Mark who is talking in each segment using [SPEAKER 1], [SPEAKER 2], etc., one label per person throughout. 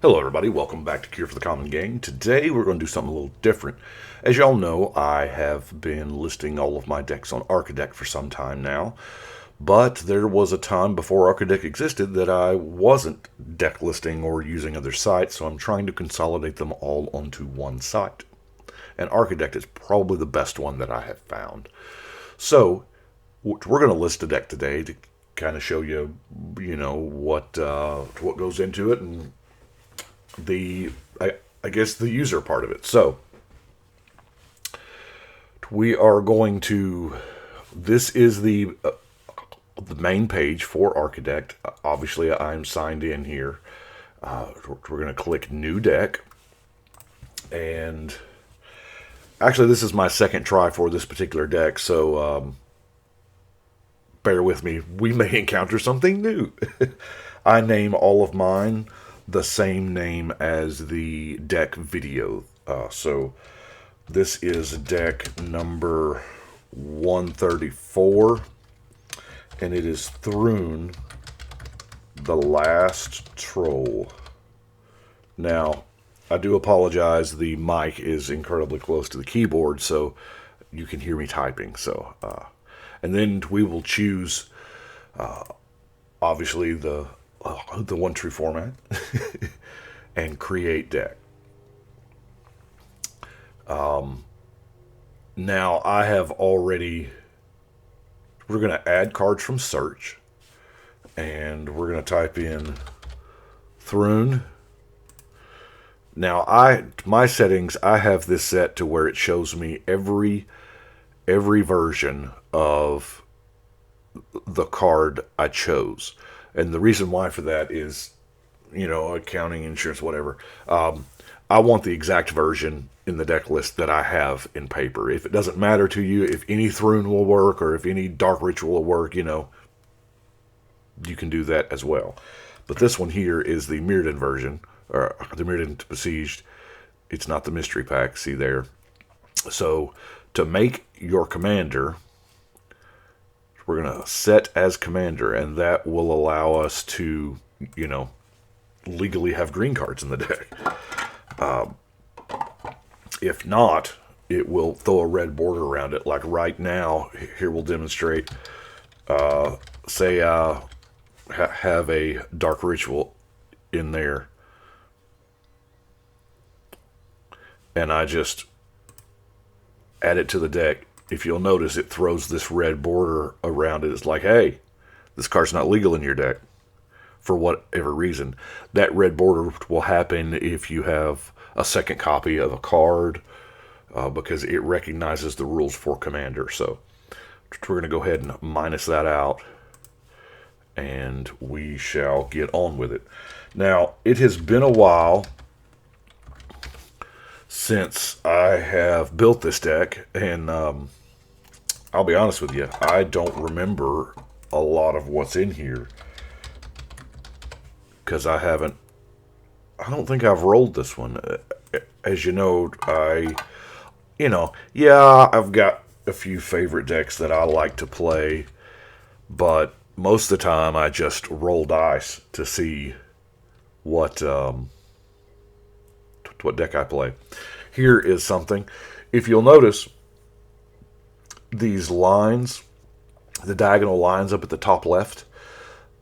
[SPEAKER 1] Hello everybody, welcome back to Cure for the Common Gang. Today we're going to do something a little different. As y'all know, I have been listing all of my decks on Archidekt for some time now, but there was a time before Archidekt existed that I wasn't deck listing or using other sites, so I'm trying to consolidate them all onto one site. And Archidekt is probably the best one that I have found. So, we're going to list a deck today to kind of show you, what goes into it and I guess the user part of it. So we are going to. This is the main page for Archidekt. Obviously, I'm signed in here. We're going to click New Deck, and actually, this is my second try for this particular deck. So bear with me. We may encounter something new. I name all of mine the same name as the deck video. So this is deck number 134, and it is Thrune, the Last Troll. Now, I do apologize, the mic is incredibly close to the keyboard, so you can hear me typing. So, and then we will choose, obviously, the one true format and create deck. Now I have already, we're going to add cards from search, and we're going to type in Thrune. Now my settings, I have this set to where it shows me every version of the card I chose. And the reason why for that is, accounting, insurance, whatever. I want the exact version in the deck list that I have in paper. If it doesn't matter to you, if any Thrune will work or if any Dark Ritual will work, you can do that as well. But this one here is the Mirrodin version, or the Mirrodin Besieged. It's not the mystery pack, see there. So to make your commander, we're going to set as commander, and that will allow us to, legally have green cards in the deck. If not, it will throw a red border around it. Like right now, here we'll demonstrate, say I have a Dark Ritual in there, and I just add it to the deck. If you'll notice, it throws this red border around it. It's like, hey, this card's not legal in your deck for whatever reason. That red border will happen if you have a second copy of a card, because it recognizes the rules for Commander. So we're going to go ahead and minus that out, and we shall get on with it. Now, it has been a while since I have built this deck, and I'll be honest with you, I don't remember a lot of what's in here, because I don't think I've rolled this one. As you know, I've got a few favorite decks that I like to play, but most of the time I just roll dice to see what deck I play. Here is something. If you'll notice, these lines, the diagonal lines up at the top left,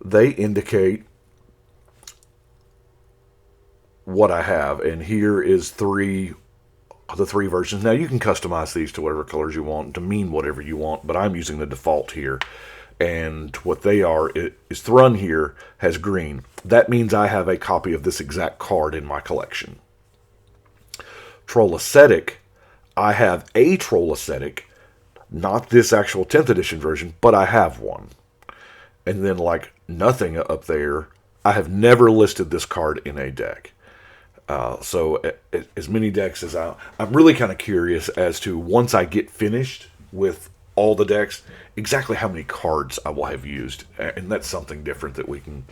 [SPEAKER 1] they indicate what I have. And here is the three versions. Now you can customize these to whatever colors you want, to mean whatever you want, but I'm using the default here. And what they are is Thrun here has green. That means I have a copy of this exact card in my collection. Troll Ascetic, I have a Troll Ascetic, not this actual 10th edition version, but I have one. And then, like nothing up there, I have never listed this card in a deck. So as many decks as I'm really kind of curious as to, once I get finished with all the decks, exactly how many cards I will have used. And that's something different that we can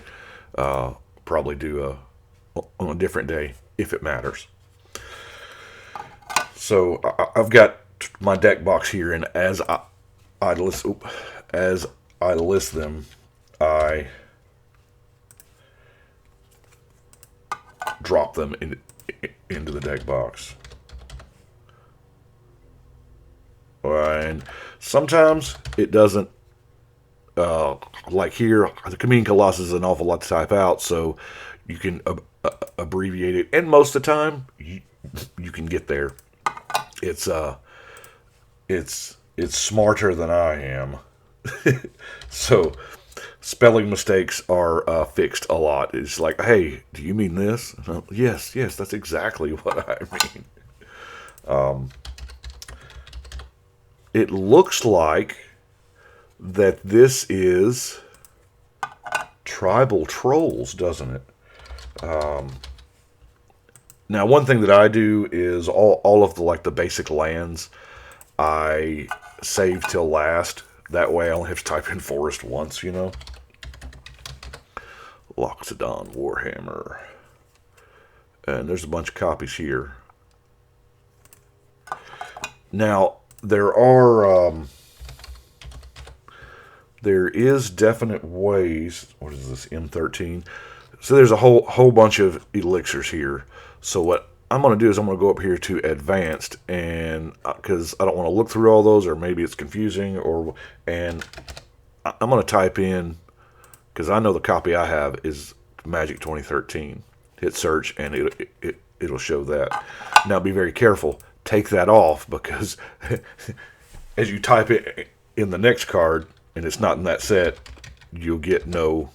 [SPEAKER 1] probably do on a different day, if it matters. So I've got my deck box here, and as I list them, I drop them into the deck box. And sometimes it doesn't. Like here, the Chameleon Colossus is an awful lot to type out, so you can abbreviate it. And most of the time, you can get there. It's smarter than I am. So spelling mistakes are fixed a lot. It's like, hey, do you mean this? Yes, that's exactly what I mean. It looks like that this is Tribal Trolls, doesn't it? Now, one thing that I do is all of the basic lands I save till last. That way I only have to type in forest once, you know. Loxodon Warhammer. And there's a bunch of copies here. Now, there is definite ways. What is this? M13. So there's a whole bunch of elixirs here. So what I'm going to do is I'm going to go up here to advanced, and because I don't want to look through all those, or maybe it's confusing, and I'm going to type in, because I know the copy I have is Magic 2013. Hit search and it'll show that. Now be very careful. Take that off, because as you type it in the next card and it's not in that set, you'll get no.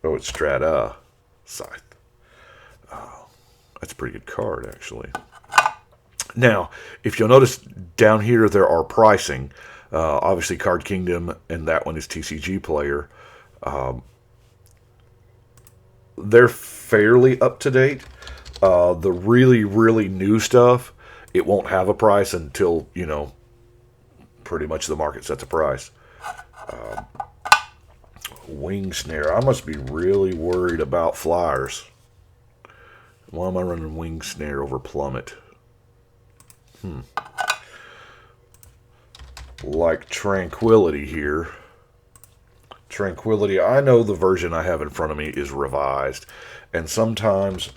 [SPEAKER 1] Oh, it's Strata Scythe. That's a pretty good card, actually. Now, if you'll notice down here, there are pricing. Obviously, Card Kingdom, and that one is TCG Player. They're fairly up to date. The really, really new stuff, it won't have a price until, you know, pretty much the market sets a price. Wing Snare. I must be really worried about flyers. Why am I running Wing Snare over Plummet? Like Tranquility here. Tranquility, I know the version I have in front of me is revised. And sometimes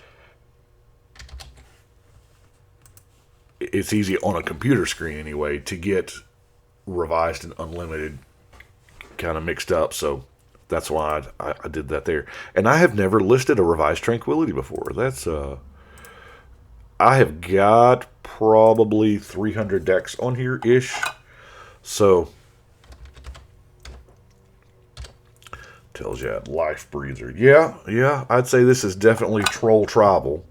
[SPEAKER 1] it's easy on a computer screen anyway to get revised and unlimited kind of mixed up. So that's why I did that there. And I have never listed a revised Tranquility before. That's I have got probably 300 decks on here-ish. So tells you Life Breather. Yeah, I'd say this is definitely Troll Tribal.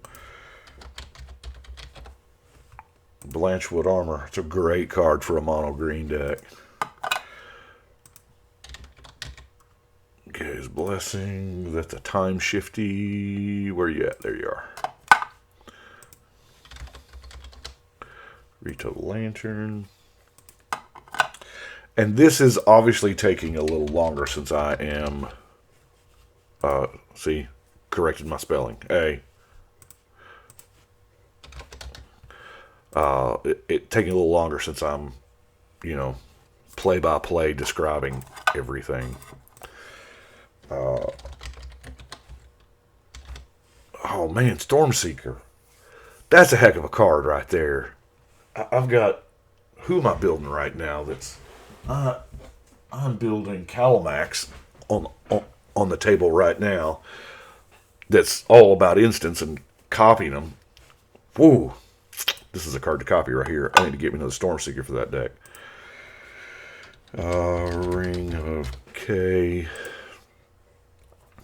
[SPEAKER 1] Blanchwood Armor. It's a great card for a mono green deck. Gaze Blessing. That's a Time Shifty. Where you at? There you are. Rito Lantern. And this is obviously taking a little longer since I am, see, corrected my spelling. It taking a little longer since I'm, you know, play-by-play describing everything. Oh man, Stormseeker. That's a heck of a card right there. I've got, who am I building right now? I'm building Calamax on the table right now. That's all about instants and copying them. Woo! This is a card to copy right here. I need to get me another Stormseeker for that deck. Ring of K.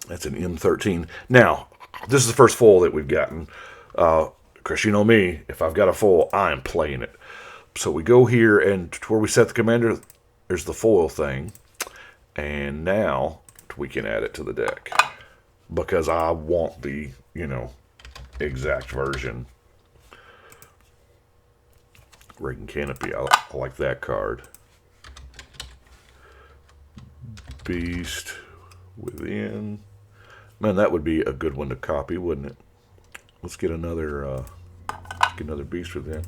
[SPEAKER 1] That's an M13. Now, this is the first foil that we've gotten. Chris, you know me. If I've got a foil, I'm playing it. So we go here, and to where we set the commander, there's the foil thing. And now we can add it to the deck. Because I want the, you know, exact version. Raking Canopy. I like that card. Beast Within. Man, that would be a good one to copy, wouldn't it? Let's get another Beast Within.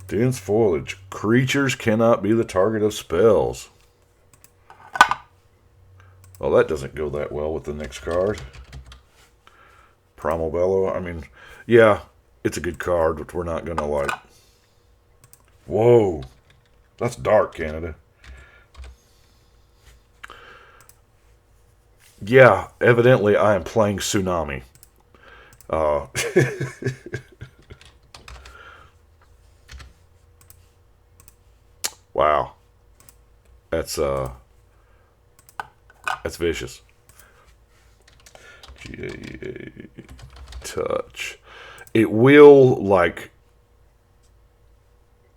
[SPEAKER 1] Dense Foliage. Creatures cannot be the target of spells. Well, that doesn't go that well with the next card. Primal Bellow. I mean, yeah, it's a good card, but we're not going to like... Whoa. That's dark, Canada. Yeah, evidently I am playing Tsunami. Wow. That's vicious. GA touch. It will like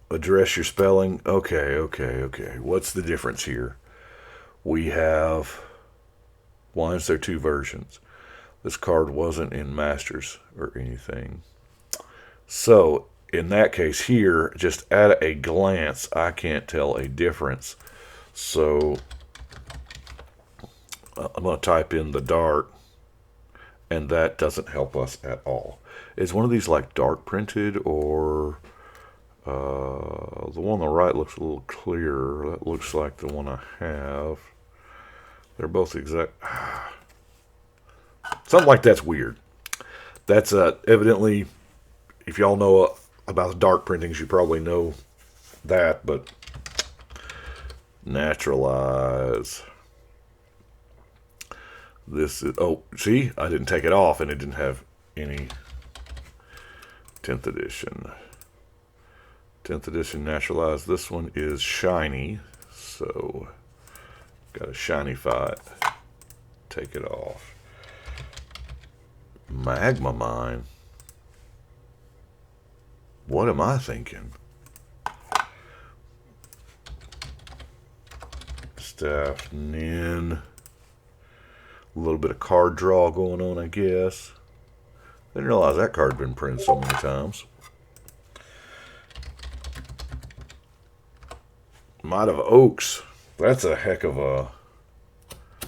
[SPEAKER 1] address your spelling. Okay. What's the difference here? We have, why is there two versions? This card wasn't in Masters or anything. So in that case here, just at a glance, I can't tell a difference. So I'm going to type in the dark, and that doesn't help us at all. Is one of these like dark printed, or the one on the right looks a little clearer? That looks like the one I have. They're both exact. Something like that's weird. That's evidently, if y'all know about the dark printings, you probably know that, but naturalize. This is, oh, see, I didn't take it off, and it didn't have any 10th edition. 10th edition naturalized. This one is shiny, so got to shinify it. Take it off. Magma Mine. What am I thinking? Staff Nin. A little bit of card draw going on, I guess. Didn't realize that card had been printed so many times. Might of Oaks. That's a heck of a.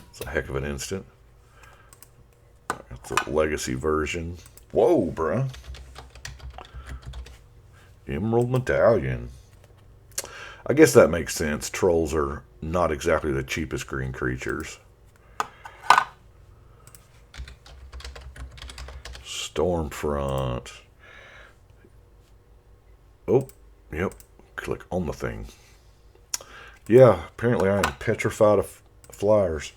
[SPEAKER 1] It's a heck of an instant. That's a legacy version. Whoa, bruh. Emerald Medallion. I guess that makes sense. Trolls are not exactly the cheapest green creatures. Stormfront. Oh, yep. Click on the thing. Yeah, apparently I am petrified of flyers.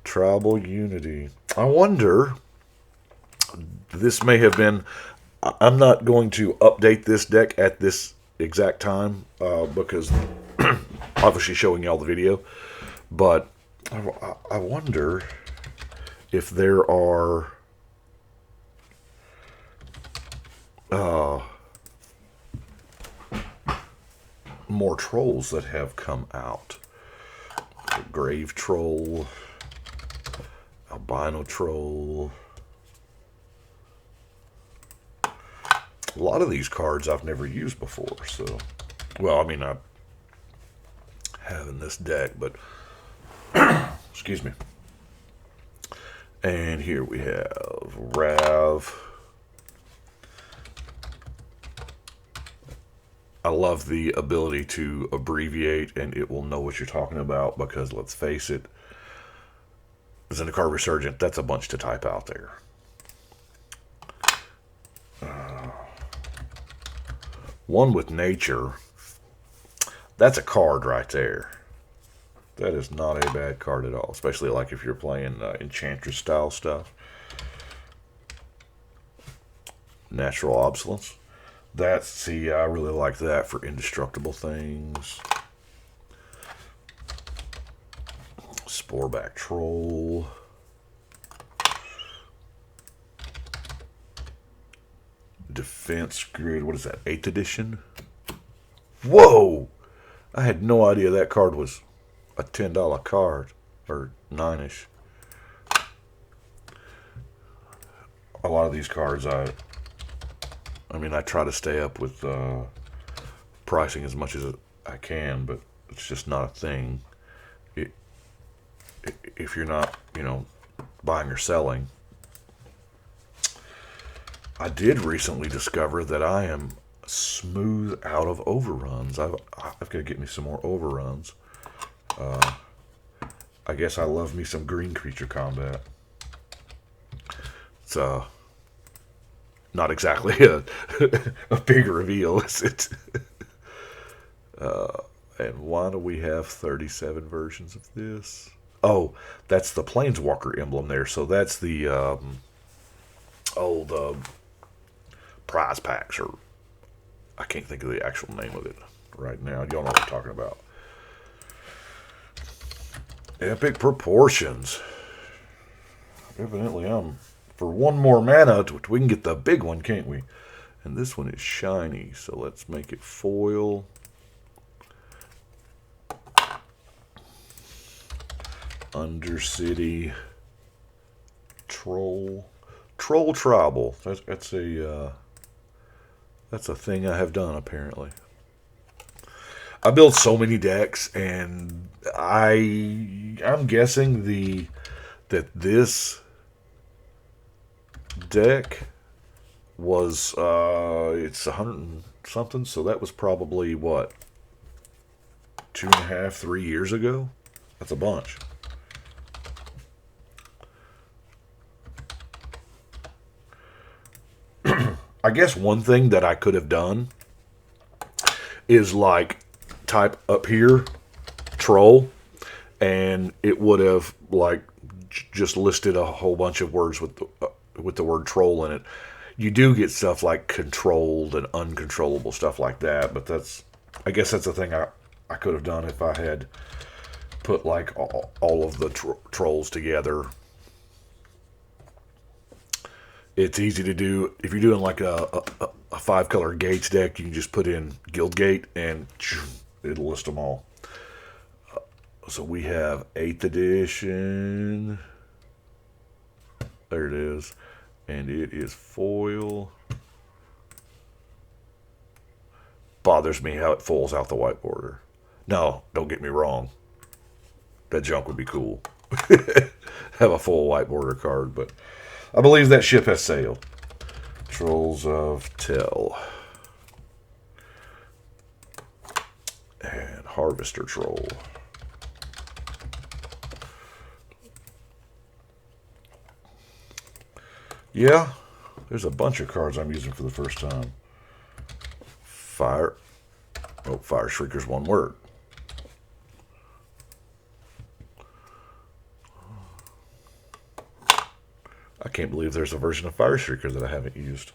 [SPEAKER 1] Tribal Unity. I wonder, this may have been, I'm not going to update this deck at this exact time because obviously showing y'all the video, but I wonder if there are more trolls that have come out. Grave Troll, Albino Troll. A lot of these cards I've never used before, so, well, I mean, I have in this deck, but, excuse me. And here we have Rav. I love the ability to abbreviate, and it will know what you're talking about, because let's face it, Zendikar Resurgent, that's a bunch to type out there. One with Nature, that's a card right there. That is not a bad card at all, especially like if you're playing Enchantress style stuff. Natural Obsolence. That's, see, I really like that for indestructible things. Sporeback Troll. Defense Grid, what is that, 8th edition? Whoa! I had no idea that card was a $10 card, or 9-ish. A lot of these cards, I mean, I try to stay up with pricing as much as I can, but it's just not a thing. If you're not, you know, buying or selling. I did recently discover that I am smooth out of overruns. I've got to get me some more overruns. I guess I love me some green creature combat. It's not exactly a big reveal, is it? And why do we have 37 versions of this? Oh, that's the Planeswalker emblem there. So that's the the prize packs, or I can't think of the actual name of it right now. Y'all know what I'm talking about. Epic proportions. Evidently, for one more mana, we can get the big one, can't we? And this one is shiny, so let's make it foil. Undercity Troll Tribal. That's a thing I have done, apparently. I built so many decks, and I'm guessing that this deck was it's 100 and something, so that was probably what, 2.5, 3 years ago. That's a bunch. I guess one thing that I could have done is like type up here troll, and it would have like just listed a whole bunch of words with the word troll in it. You do get stuff like controlled and uncontrollable stuff like that, but I guess that's the thing I could have done if I had put like all of the trolls together. It's easy to do. If you're doing like a 5-color Gates deck, you can just put in Guildgate and it'll list them all. So we have 8th edition. There it is. And it is foil. Bothers me how it falls out the white border. No, don't get me wrong. That junk would be cool. Have a full white border card, but I believe that ship has sailed. Trolls of Tell. And Harvester Troll. Yeah, there's a bunch of cards I'm using for the first time. Fire Shrieker's one word. I can't believe there's a version of Fire Shrieker that I haven't used.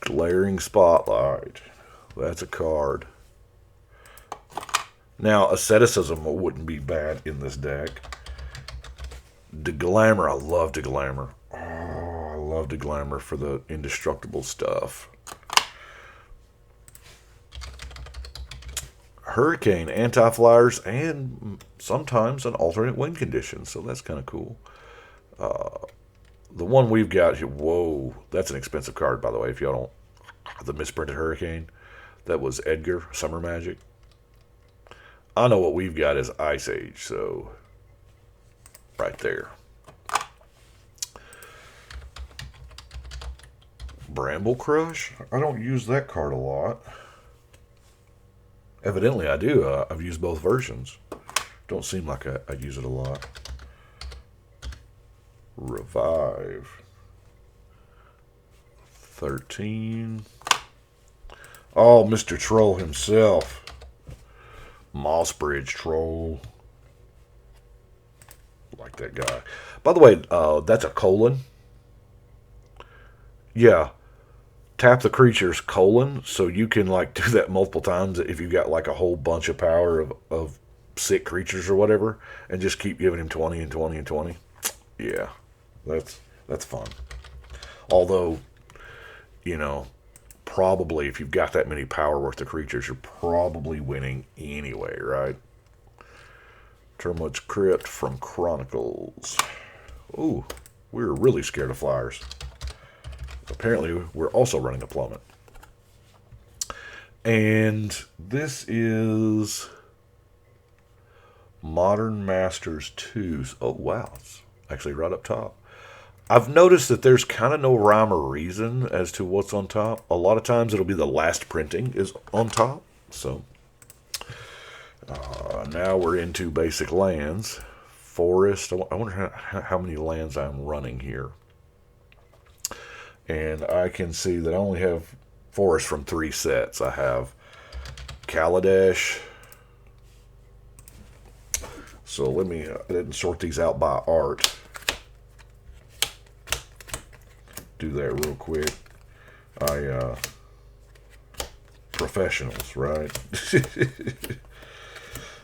[SPEAKER 1] Glaring Spotlight. That's a card. Now, Asceticism wouldn't be bad in this deck. Deglamour. I love Deglamour. Oh, I love Deglamour for the indestructible stuff. Hurricane, anti-flyers, and sometimes an alternate win condition, so that's kind of cool. The one we've got here, whoa, that's an expensive card, by the way, if y'all don't. The misprinted Hurricane. That was Edgar, Summer Magic. I know what we've got is Ice Age, so right there. Bramble Crush? I don't use that card a lot. Evidently I do. I've used both versions. Don't seem like I use it a lot. Revive. 13. Oh, Mr. Troll himself. Mossbridge Troll. Like that guy. By the way, that's a colon. Yeah. Tap the creature's colon, so you can like do that multiple times if you've got like a whole bunch of power of sick creatures or whatever, and just keep giving him 20 and 20 and 20. Yeah, that's fun. Although, you know, probably if you've got that many power worth of creatures, you're probably winning anyway, right? Termite's Crypt from Chronicles. Ooh, we were really scared of flyers. Apparently, we're also running a plummet. And this is Modern Masters 2. Oh, wow. It's actually right up top. I've noticed that there's kind of no rhyme or reason as to what's on top. A lot of times it'll be the last printing is on top. So, Now we're into basic lands. Forest. I wonder how many lands I'm running here. And I can see that I only have forest from 3 sets. I have Kaladesh. So let me, I didn't sort these out by art. Do that real quick. Professionals, right?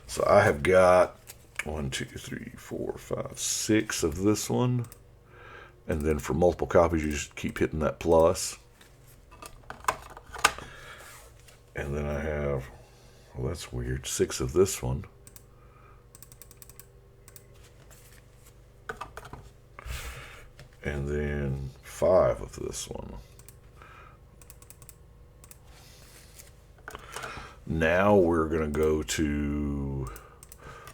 [SPEAKER 1] So I have got 1, 2, 3, 4, 5, 6 of this one. And then for multiple copies, you just keep hitting that plus. And then I have, well, that's weird, 6 of this one. And then 5 of this one. Now we're going to go to,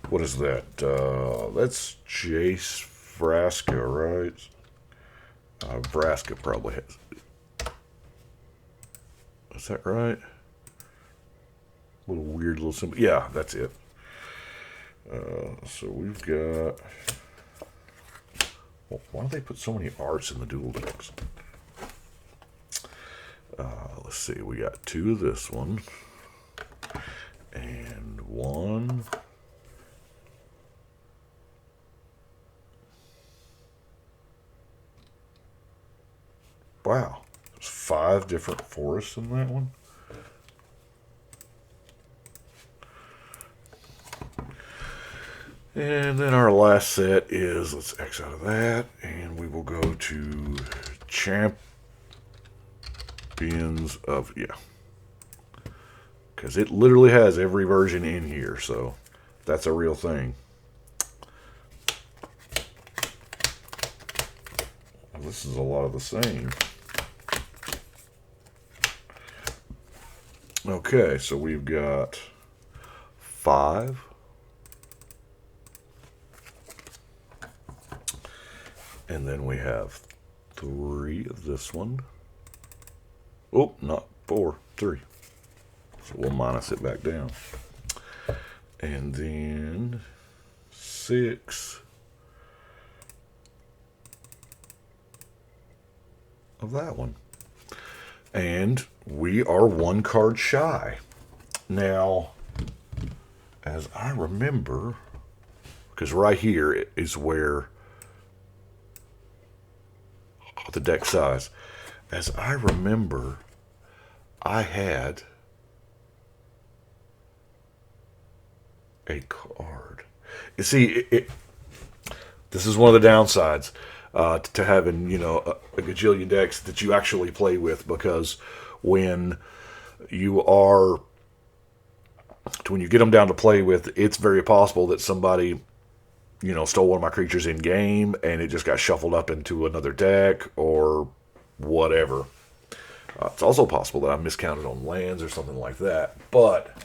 [SPEAKER 1] what is that? That's Jace Vraska, right? Vraska probably has. Is that right? Little weird little symbol. Yeah, that's it. So we've got. Well, why do they put so many arts in the dual decks? Let's see. We got 2 of this one. And 1. Wow. There's 5 different forests in that one. And then our last set is, let's X out of that, and we will go to Champions of, yeah. Because it literally has every version in here, so that's a real thing. Well, this is a lot of the same. Okay, so we've got 5. And then we have 3 of this one. Oh, not 4, 3. So we'll minus it back down. And then 6 of that one. And we are 1 card shy. Now, as I remember, because right here is where the deck size. As I remember, I had a card. You see, this is one of the downsides to having, you know, a gajillion decks that you actually play with, because when you get them down to play with, it's very possible that somebody, you know, stole one of my creatures in game and it just got shuffled up into another deck or whatever. It's also possible that I miscounted on lands or something like that. But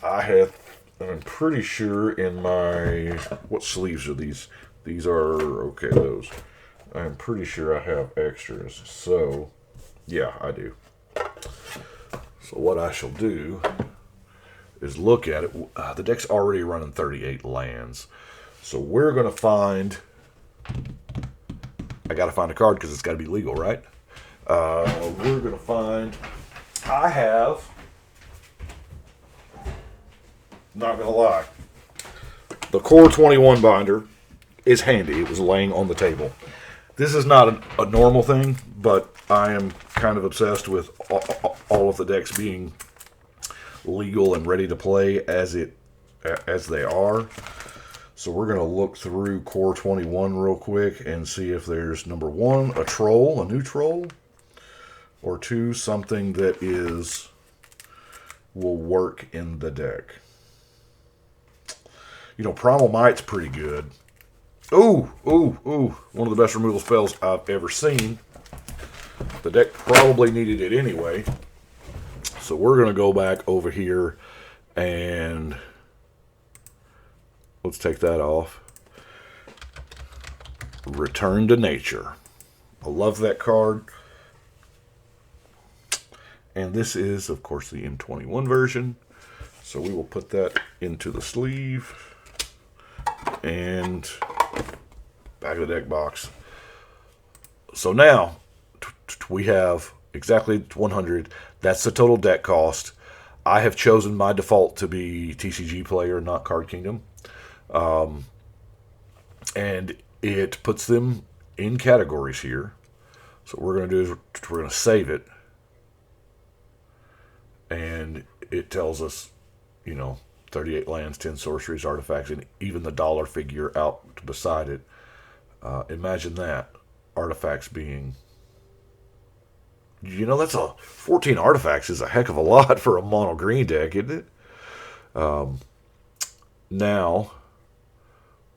[SPEAKER 1] I'm pretty sure in my, what sleeves are these? These are, okay, those. I'm pretty sure I have extras. So, yeah, I do. So what I shall do is look at it. The deck's already running 38 lands. So we're going to find, I got to find a card because it's got to be legal, right? We're going to find, I have, not going to lie, the Core 21 binder is handy. It was laying on the table. This is not a normal thing, but I am kind of obsessed with all of the decks being legal and ready to play as they are. So we're going to look through Core 21 real quick and see if there's, number 1, a troll, a new troll, or 2, something that will work in the deck. You know, Primal Might's pretty good. Ooh, one of the best removal spells I've ever seen. The deck probably needed it anyway. So we're going to go back over here and let's take that off. Return to Nature. I love that card. And this is, of course, the M21 version. So we will put that into the sleeve and back of the deck box. So now we have exactly 100. That's the total deck cost. I have chosen my default to be TCG player, not Card Kingdom. And it puts them in categories here. So what we're going to do is we're going to save it. And it tells us, 38 lands, 10 sorceries, artifacts, and even the dollar figure out beside it. Imagine that. Artifacts being... that's 14 artifacts is a heck of a lot for a mono green deck, isn't it? Now,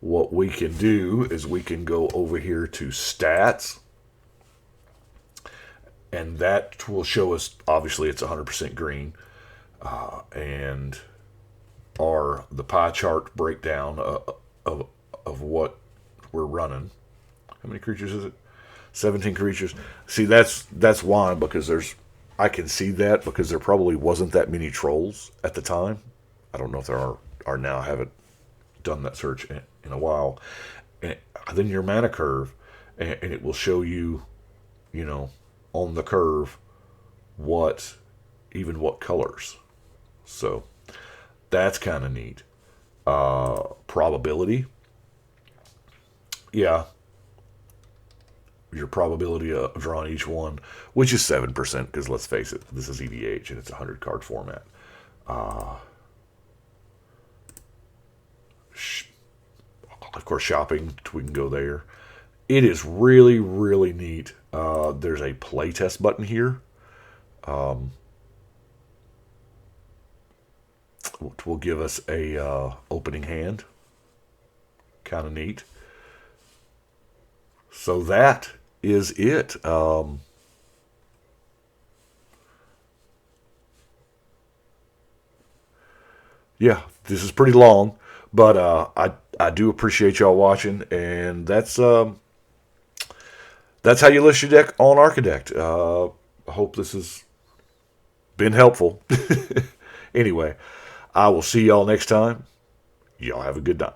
[SPEAKER 1] what we can do is we can go over here to stats. And that will show us, obviously, it's 100% green. And the pie chart breakdown of what we're running. How many creatures is it? 17 creatures. See, that's why, because I can see that because there probably wasn't that many trolls at the time. I don't know if there are now. I haven't done that search in a while. And then your mana curve, and it will show you, on the curve, what colors. So that's kind of neat. Probability. Yeah. Your probability of drawing each one, which is 7%, because let's face it, this is EDH and it's a 100 card format. Of course, shopping, we can go there. It is really, really neat. There's a playtest button here. Which will give us a opening hand. Kind of neat. So that is it. Yeah, this is pretty long, but I do appreciate y'all watching, and that's how you list your deck on Archidekt. I hope this has been helpful. Anyway, I will see y'all next time. Y'all have a good night.